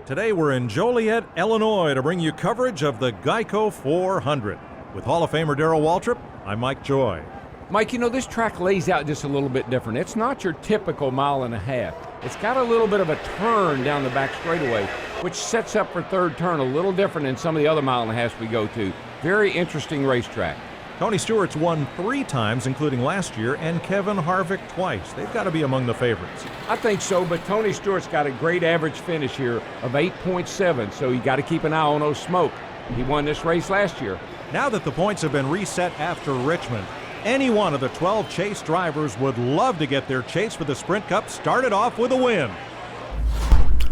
Today we're in Joliet, Illinois to bring you coverage of the Geico 400. With Hall of Famer Darrell Waltrip, I'm Mike Joy. Mike, you know, this track lays out just a little bit different. It's not your typical mile and a half. It's got a little bit of a turn down the back straightaway, which sets up for third turn a little different than some of the other mile and a halves we go to. Very interesting racetrack. Tony Stewart's won 3 times, including last year, and Kevin Harvick twice. They've got to be among the favorites. I think so, but Tony Stewart's got a great average finish here of 8.7, so you got to keep an eye on those smoke. He won this race last year. Now that the points have been reset after Richmond, any one of the 12 Chase drivers would love to get their Chase for the Sprint Cup started off with a win.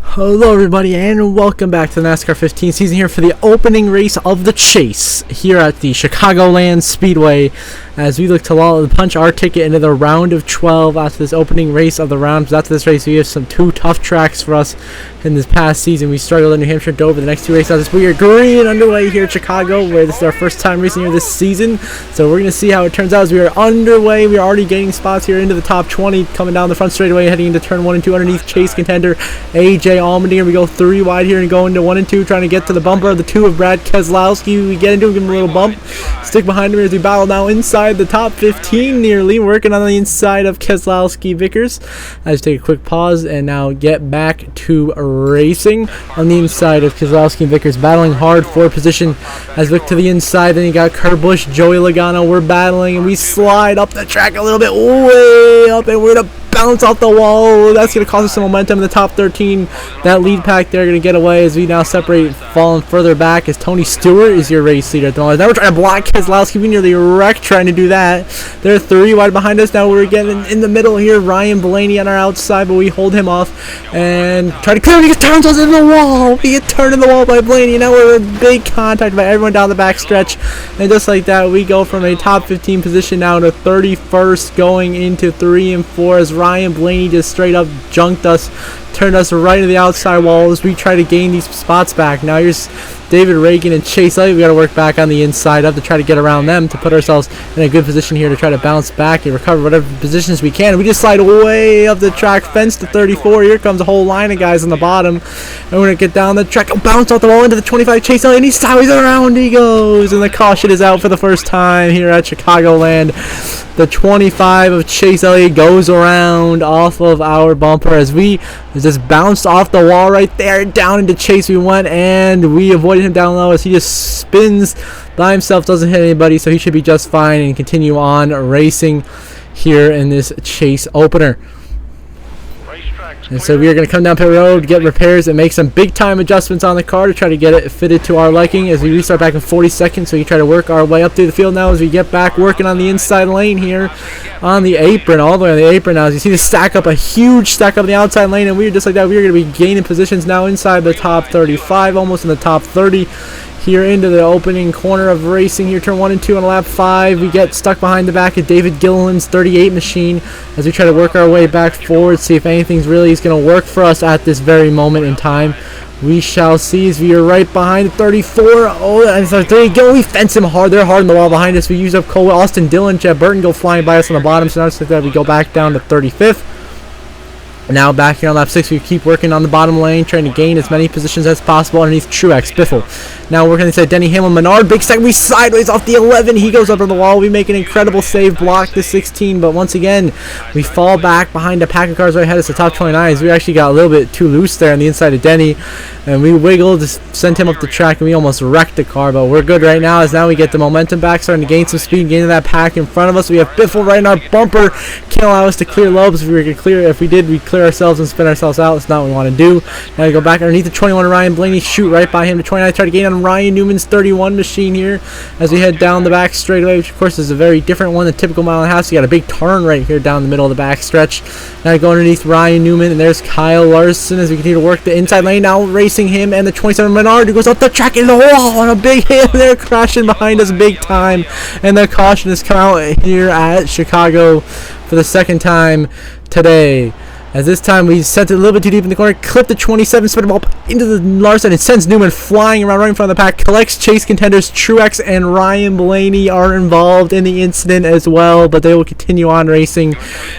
Hello everybody and welcome back to the NASCAR 15 season here for the opening race of the Chase here at the Chicagoland Speedway as we look to punch our ticket into the round of 12 after this opening race of the rounds. After this race we have some 2 tough tracks for us in this past season. We struggled in New Hampshire, Dover. The next 2 races we are green underway here at Chicago, where this is our first time racing here this season, so we're going to see how it turns out as we are underway. We are already gaining spots here into the top 20, coming down the front straightaway, heading into turn 1 and 2 underneath Chase contender AJ Allmendinger. We go 3 wide here and go into 1 and 2, trying to get to the bumper of the 2 of Brad Keselowski. We get into him, give him a little bump, stick behind him as we battle now inside the top 15 nearly, working on the inside of Keselowski Vickers. I just take a quick pause and now get back to racing on the inside of Keselowski and Vickers, battling hard for position as we look to the inside. Then you got Kurt Busch, Joey Logano. We're battling and we slide up the track a little bit, way up, and we're going to bounce off the wall. That's going to cause us some momentum in the top 13. That lead pack there going to get away as we now separate, falling further back as Tony Stewart is your race leader at the moment. Now we're trying to block Keselowski. We nearly wrecked trying to do that. They're 3 wide behind us. Now we're getting in the middle here. Ryan Blaney on our outside, but we hold him off and try to clear. He turns us into the wall. We get turned in the wall by Blaney. Now we're in big contact by everyone down the back stretch. And just like that, we go from a top 15 position now to 31st, going into 3 and 4 as Ryan Blaney just straight up junked us, turned us right to the outside wall as we try to gain these spots back. Now here's David Reagan and Chase Elliott. We got to work back on the inside up to try to get around them to put ourselves in a good position here to try to bounce back and recover whatever positions we can. We just slide way up the track, fence to 34. Here comes a whole line of guys on the bottom, and we're going to get down the track, bounce off the wall into the 25. Chase Elliott, and he's sideways around he goes, and the caution is out for the first time here at Chicagoland. The 25 of Chase Elliott goes around off of our bumper as we just bounced off the wall right there. Down into Chase we went, and we avoided him down low as he just spins by himself, doesn't hit anybody, so he should be just fine and continue on racing here in this Chase opener. And so we are going to come down pit road, get repairs, and make some big-time adjustments on the car to try to get it fitted to our liking as we restart back in 40 seconds. So we try to work our way up through the field now as we get back working on the inside lane here on the apron, all the way on the apron now. As you see a huge stack up in the outside lane, and we're just like that. We're going to be gaining positions now inside the top 35, almost in the top 30. Here into the opening corner of racing here, turn 1 and 2 on lap 5. We get stuck behind the back of David Gilliland's 38 machine as we try to work our way back forward, see if anything's really is going to work for us at this very moment in time. We shall see as we are right behind 34. Oh, and so there you go. We fence him hard. They're hard in the wall behind us. We use up Cole, Austin Dillon, Jet Burton go flying by us on the bottom. So now it's like that we go back down to 35th. Now back here on lap 6, we keep working on the bottom lane, trying to gain as many positions as possible underneath Truex, Biffle. Now working inside Denny Hamlin, Menard, big stack. We sideways off the 11. He goes up on the wall. We make an incredible save, block the 16, but once again, we fall back behind a pack of cars right ahead of us, the top 29. We actually got a little bit too loose there on the inside of Denny, and we wiggled, just sent him up the track, and we almost wrecked the car, but we're good right now as now we get the momentum back, starting to gain some speed, gaining that pack in front of us. We have Biffle right in our bumper. Can't allow us to clear Lopes. If we did, we'd clear ourselves and spin ourselves out. That's not what we want to do. Now we go back underneath the 21 Ryan Blaney, shoot right by him to 29. Try to gain on Ryan Newman's 31 machine here as we head down the back straightaway, which of course is a very different one than typical mile and a half. So you got a big turn right here down the middle of the back stretch. Now we go underneath Ryan Newman, and there's Kyle Larson as we continue to work the inside lane. Now racing him and the 27 Menard, who goes up the track in the wall on a big hit. They're crashing behind us big time, and the caution has come out here at Chicago for the second time today. As this time we sent it a little bit too deep in the corner, clipped the 27, spin the ball into the Larson, and sends Newman flying around right in front of the pack. Collects Chase contenders. Truex and Ryan Blaney are involved in the incident as well, but they will continue on racing.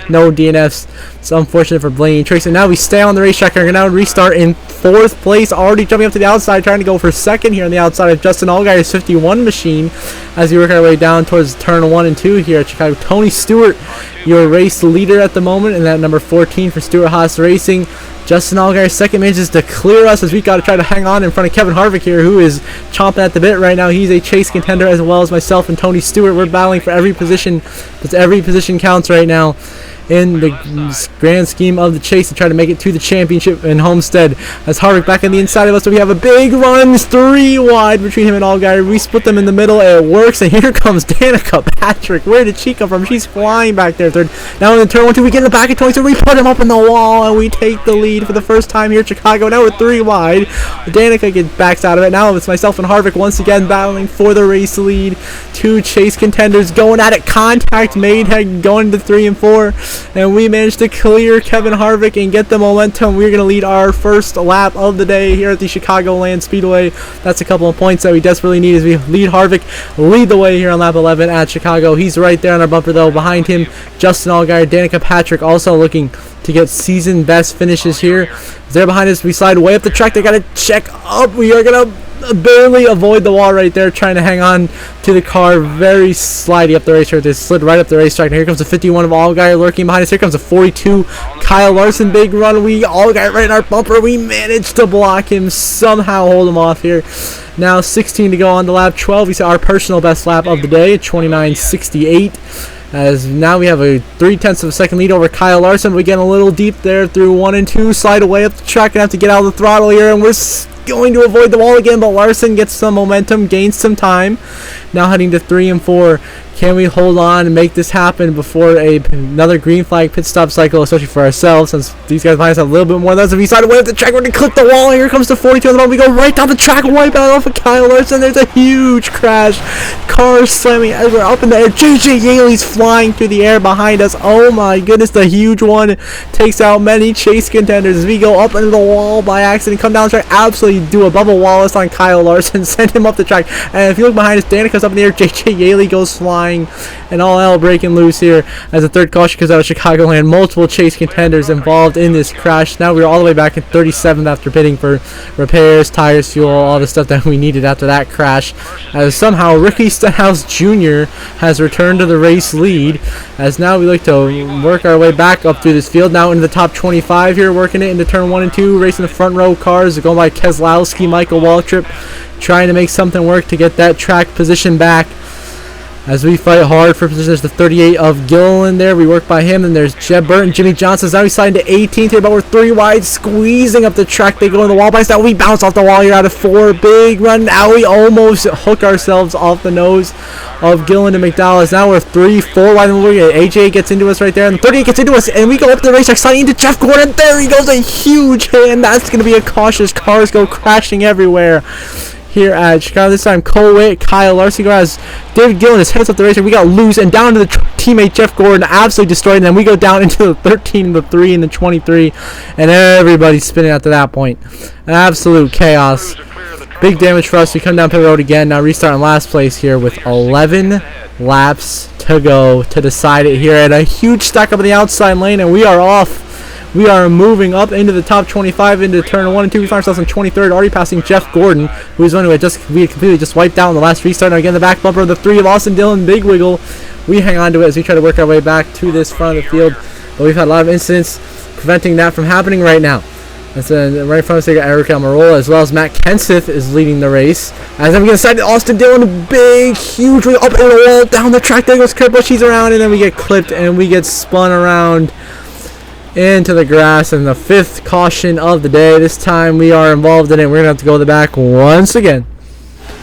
No DNFs. It's unfortunate for Blaney and Truex. And now we stay on the racetrack and are going to now restart in 4th place, already jumping up to the outside, trying to go for 2nd here on the outside of Justin Allgaier's 51 machine as we work our way down towards turn 1 and 2 here at Chicago. Tony Stewart, your race leader at the moment, and that number 14 for Stewart Haas Racing. Justin Allgaier's 2nd manages to clear us as we got to try to hang on in front of Kevin Harvick here, who is chomping at the bit right now. He's a chase contender as well as myself and Tony Stewart. We're battling for every position, because every position counts right now in the grand scheme of the chase to try to make it to the championship in Homestead. As Harvick back on the inside of us, so we have a big run, 3 wide between him and Allgaier. We split them in the middle, it works, and here comes Danica Patrick. Where did she come from? She's flying back there. Third. Now in the turn 1, 2, we get in the back of 20, so we put him up in the wall, and we take the lead for the first time here at Chicago. Now we're 3 wide. Danica gets backs out of it. Now it's myself and Harvick once again battling for the race lead. 2 chase contenders going at it. Contact made, going to 3 and 4. And we managed to clear Kevin Harvick and get the momentum. We're going to lead our first lap of the day here at the Chicagoland Speedway. That's a couple of points that we desperately need as we lead Harvick, lead the way here on lap 11 at Chicago. He's right there on our bumper though. Behind him, Justin Allgaier, Danica Patrick also looking to get season best finishes here. There behind us, we slide way up the track. They got to check up. We are going to barely avoid the wall right there, trying to hang on to the car. Very slidey up the racetrack. They slid right up the racetrack. Now here comes the 51 of Allgaier lurking behind us. Here comes the 42 Kyle Larson. Big run. We Allgaier right in our bumper. We managed to block him, somehow hold him off here. Now 16 to go on the lap 12. We saw our personal best lap of the day, 29.68. As now we have a 0.3 of a second lead over Kyle Larson. We get a little deep there through 1 and 2. Slide away up the track and have to get out of the throttle here. And we're going to avoid the wall again, but Larson gets some momentum, gains some time. Now heading to 3 and 4. Can we hold on and make this happen before another green flag pit stop cycle, especially for ourselves, since these guys might have a little bit more than us. If we decide to way up the track, we're going to clip the wall. Here comes the 42 on the moment. We go right down the track, wipe out off of Kyle Larson. There's a huge crash. Cars slamming as we're up in the air. JJ Yeley's flying through the air behind us. Oh my goodness, the huge one takes out many chase contenders as we go up into the wall by accident. Come down the track, absolutely do a Bubba Wallace on Kyle Larson, send him up the track. And if you look behind us, Danica's up in the air. JJ Yeley goes flying. And all hell breaking loose here as the third caution comes out of Chicagoland. Multiple chase contenders involved in this crash. Now we're all the way back in 37th after bidding for repairs, tires, fuel, all the stuff that we needed after that crash. As somehow Ricky Stenhouse Jr. has returned to the race lead. As now we look to work our way back up through this field. Now into the top 25 here, working it into turn 1 and 2. Racing the front row cars going by Keselowski, Michael Waltrip, trying to make something work to get that track position back. As we fight hard for position, there's the 38 of Gilliland there. We work by him. And there's Jeb Burton, Jimmy Johnson. Now we slide into 18th here, but we're 3 wide, squeezing up the track. They go in the wall by us. Now we bounce off the wall here out of 4. Big run. Now we almost hook ourselves off the nose of Gilliland and McDowell. Now we're 3, 4 wide. And AJ gets into us right there. And the 38 gets into us. And we go up the racetrack, sliding into Jeff Gordon. There he goes. A huge hit. And that's going to be a cautious. Cars go crashing everywhere here at Chicago. This time Cole Witt, Kyle Larson as David Gillen heads up the racer. We got loose and down to the teammate Jeff Gordon, absolutely destroyed. And then we go down into the 13, the 3, and the 23, and everybody's spinning after that point. An absolute chaos. Big damage for us. We come down pit road again. Now restart in last place here with 11 laps to go to decide it here at a huge stack up in the outside lane, and we are off. We are moving up into the top 25 into turn 1 and 2. We find ourselves in 23rd, already passing Jeff Gordon, who is one who had completely just wiped out in the last restart. Now again, the back bumper of the 3 of Austin Dillon, big wiggle. We hang on to it as we try to work our way back to this front of the field. But we've had a lot of incidents preventing that from happening right now. That's right in front of us, they got Eric Almirola, as well as Matt Kenseth is leading the race. As I'm going to side Austin Dillon, big, huge wiggle up in the wall, down the track. There goes Kurt Busch, he's around, and then we get clipped and we get spun around into the grass. And the 5th caution of the day. This time we are involved in it. We're going to have to go to the back once again.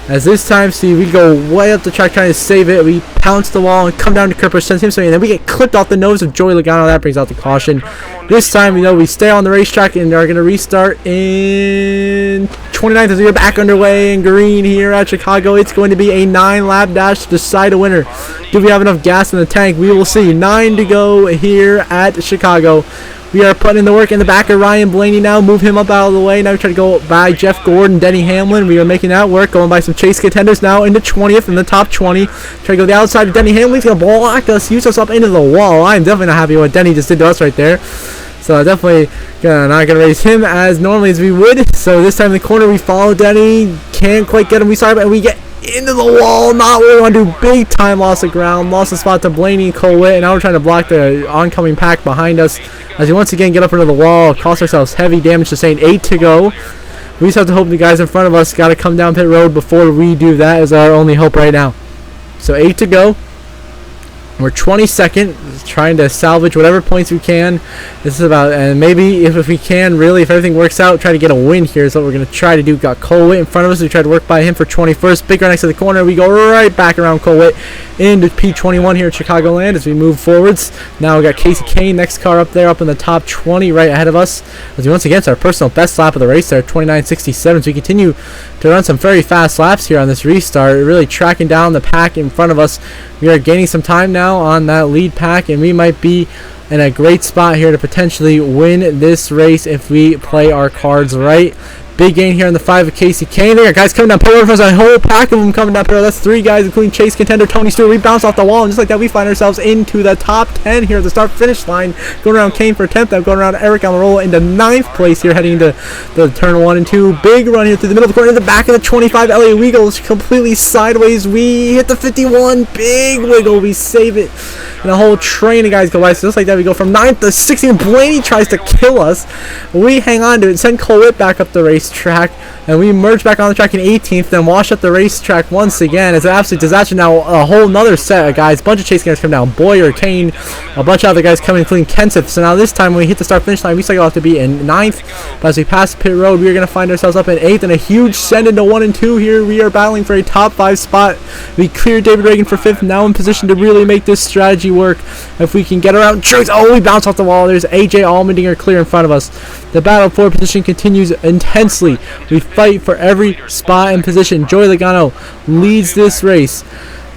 As this time, see, we go way up the track trying to save it. We pounce the wall and come down to Kerper, sends him something, and then we get clipped off the nose of Joey Logano. That brings out the caution. This time, we stay on the racetrack and are going to restart in 29th as we are back underway in green here at Chicago. It's going to be a 9-lap dash to decide a winner. Do we have enough gas in the tank? We will see. 9 to go here at Chicago. We are putting in the work in the back of Ryan Blaney now. Move him up out of the way. Now we try to go by Jeff Gordon, Denny Hamlin. We are making that work. Going by some chase contenders now into 20th in the top 20. Try to go the outside of Denny Hamlin. He's going to block us, use us up into the wall. I'm definitely not happy with what Denny just did to us right there. So definitely not gonna race him as normally as we would. So this time in the corner we follow Denny, can't quite get him. We start, and we get into the wall. Not what we want to do. Big time loss of ground. Lost the spot to Blaney and Colwitt, and now we're trying to block the oncoming pack behind us as we once again get up into the wall. Cost ourselves heavy damage, sustained. 8 to go. We just have to hope the guys in front of us got to come down pit road before we do that, is our only hope right now. So 8 to go. We're 22nd, trying to salvage whatever points we can. This is about, and maybe if we can, really, if everything works out, try to get a win here is what we're going to try to do. Got Colwitt in front of us. We tried to work by him for 21st. Big run next to the corner. We go right back around Colwitt into P21 here at Chicagoland as we move forwards. Now we got Casey Kane, next car up there, up in the top 20 right ahead of us. As we once again, it's our personal best lap of the race there, 29.67. So we continue to run some very fast laps here on this restart, really tracking down the pack in front of us. We are gaining some time now on that lead pack, and we might be in a great spot here to potentially win this race if we play our cards right. Big gain here on the 5 of Casey Kane. There, guys coming down pit road. There's a whole pack of them coming down pit road. That's 3 guys, including Chase contender Tony Stewart. We bounce off the wall, and just like that, we find ourselves into the top 10 here at the start-finish line. Going around Kane for 10th. I'm going around Eric Almirola into 9th place here, heading into the turn 1 and 2. Big run here through the middle of the corner. In the back of the 25, Elliot Wiegels completely sideways. We hit the 51. Big wiggle. We save it. And a whole train of guys go by. So just like that, we go from 9th to 16th. Blaney tries to kill us. We hang on to it, send Colwitt back up the racetrack, and we merge back on the track in 18th, then wash up the racetrack once again. It's an absolute disaster. Now a whole nother set of guys, bunch of chase guys come down. Boyer, Kane, a bunch of other guys coming, including Kenseth. So now this time when we hit the start finish line, we still have to be in 9th. But as we pass pit road, we are going to find ourselves up in 8th, and a huge send into 1 and 2 here. We are battling for a top 5 spot. We cleared David Reagan for 5th, now in position to really make this strategy work. If we can get around Tricks, oh, we bounce off the wall. There's AJ Allmendinger clear in front of us. The battle for position continues intensely. We fight for every spot and position. Joey Logano leads this race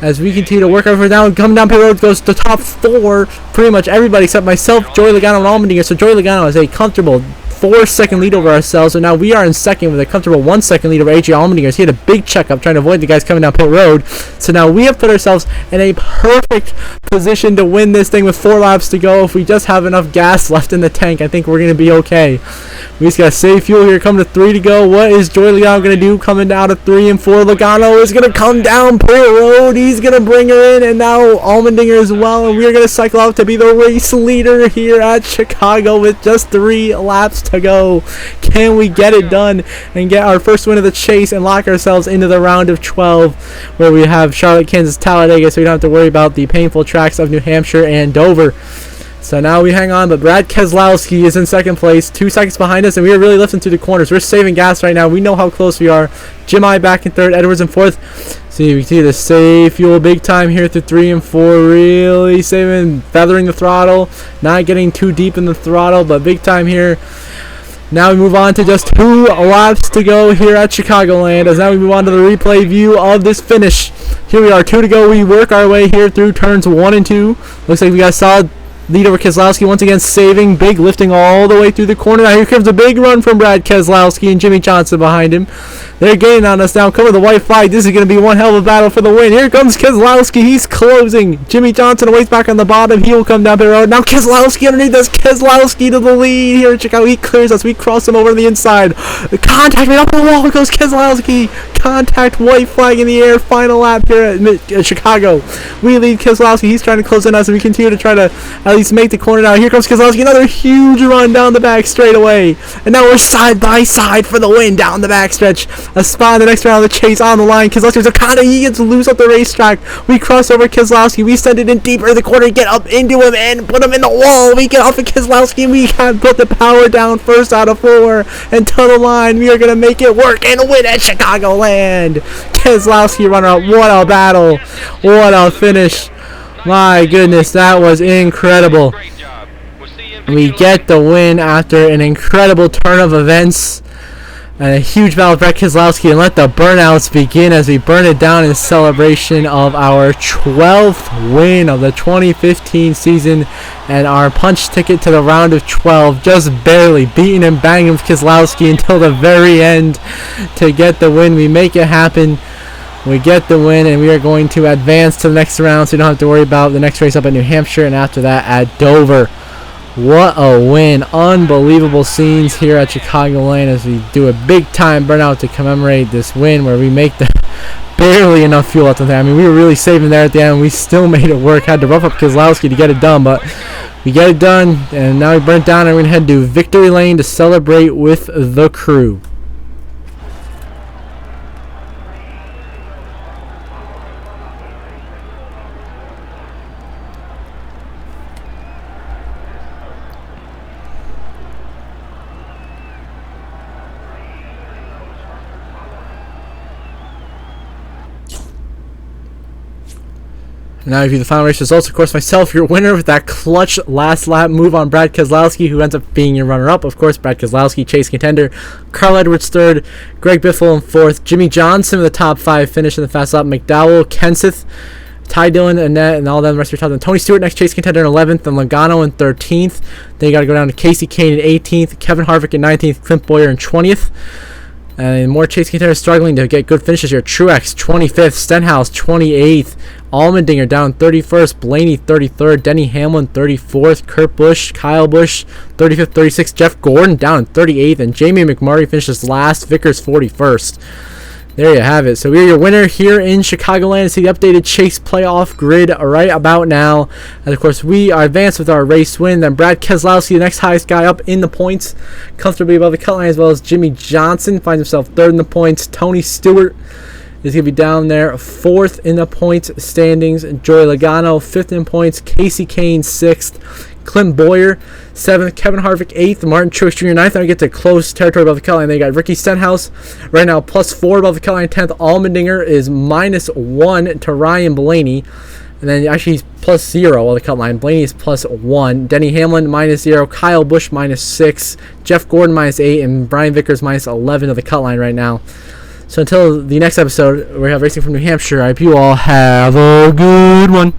as we continue to work over down. Coming down pit road goes to top 4. Pretty much everybody except myself, Joey Logano, and Allmendinger. So Joey Logano has a comfortable 4-second lead over ourselves, and now we are in second with a comfortable 1-second lead over AJ Allmendinger. He had a big checkup trying to avoid the guys coming down pit road. So now we have put ourselves in a perfect position to win this thing with 4 laps to go. If we just have enough gas left in the tank, I think we're going to be okay. We just got to save fuel here. Coming to 3 to go. What is Joey Logano going to do coming out of 3 and 4? Logano is going to come down pit road. He's going to bring her in, and now Allmendinger as well. And we're going to cycle out to be the race leader here at Chicago with just 3 laps to go. Can we get it done and get our first win of the chase and lock ourselves into the round of 12, where we have Charlotte, Kansas, Talladega, so we don't have to worry about the painful tracks of New Hampshire and Dover. So now we hang on, but Brad Keselowski is in second place, 2 seconds behind us, and we are really lifting through the corners. We're saving gas right now. We know how close we are. Jim I back in 3rd, Edwards in 4th. See, we see the save fuel big time here through 3 and 4. Really saving, feathering the throttle, not getting too deep in the throttle, but big time here. Now we move on to just 2 laps to go here at Chicagoland, as now we move on to the replay view of this finish. Here we are, 2 to go. We work our way here through turns 1 and 2. Looks like we got a solid lead over Keselowski, once again saving, big lifting all the way through the corner. Now here comes a big run from Brad Keselowski and Jimmy Johnson behind him. They're gaining on us now. Cover the white flag. This is going to be one hell of a battle for the win. Here comes Keselowski. He's closing. Jimmy Johnson waits back on the bottom. He will come down the road. Now Keselowski underneath us. Keselowski to the lead here in Chicago. He clears us. We cross him over to the inside. Contact right up the wall. Goes Keselowski. Contact, white flag in the air. Final lap here at Chicago. We lead Keselowski. He's trying to close in us, and we continue to try to at least make the corner now. Here comes Keselowski. Another huge run down the back straightaway. And now we're side by side for the win down the backstretch. A spot in the next round of the chase on the line. Keselowski's Okada. He gets loose up the racetrack. We cross over Keselowski. We send it in deeper in the corner. Get up into him and put him in the wall. We get off of Keselowski. We can put the power down first out of 4 until the line. We are going to make it work and win at Chicagoland. Keselowski runner up. What a battle. What a finish. My goodness, that was incredible. We get the win after an incredible turn of events and a huge battle with Brad Keselowski, and let the burnouts begin as we burn it down in celebration of our 12th win of the 2015 season and our punch ticket to the round of 12, just barely beating and banging with Keselowski until the very end to get the win. We make it happen. We get the win, and we are going to advance to the next round, so we don't have to worry about the next race up at New Hampshire, and after that at Dover. What a win. Unbelievable scenes here at Chicagoland as we do a big-time burnout to commemorate this win where we make the barely enough fuel left on there. I mean, we were really saving there at the end. We still made it work. Had to rough up Keselowski to get it done, but we get it done, and now we burnt down, and we're going to head to Victory Lane to celebrate with the crew. Now review the final race results. Of course, myself, your winner with that clutch last lap move on Brad Keselowski, who ends up being your runner-up. Of course, Brad Keselowski, chase contender. Carl Edwards third. Greg Biffle in fourth. Jimmy Johnson with the top 5 finish in the fast lap. McDowell, Kenseth, Ty Dillon, Annette, and all them rest of your top 10. Tony Stewart next chase contender in 11th, and Logano in 13th. Then you got to go down to Casey Kane in 18th, Kevin Harvick in 19th, Clint Bowyer in 20th. And more chase contenders struggling to get good finishes here. Truex 25th, Stenhouse 28th, Allmendinger down 31st, Blaney 33rd, Denny Hamlin 34th, Kurt Busch, Kyle Busch 35th, 36th, Jeff Gordon down in 38th, and Jamie McMurray finishes last, Vickers 41st. There you have it. So we're your winner here in Chicagoland. See the updated Chase playoff grid right about now. And of course, we are advanced with our race win. Then Brad Keselowski, the next highest guy up in the points, comfortably above the cut line, as well as Jimmy Johnson finds himself third in the points. Tony Stewart is going to be down there, fourth in the points standings. Joey Logano, fifth in points. Casey Kane, sixth. Clint Bowyer, 7th. Kevin Harvick, 8th. Martin Truex Jr., 9th. Then we get to close territory above the cut line. Then you got Ricky Stenhouse right now, +4 above the cut line. 10th. Allmendinger is -1 to Ryan Blaney. And then actually he's +0 above the cut line. Blaney is +1. Denny Hamlin, -0. Kyle Busch, -6. Jeff Gordon, -8. And Brian Vickers, -11 of the cut line right now. So until the next episode, we have Racing from New Hampshire. I hope you all have a good one.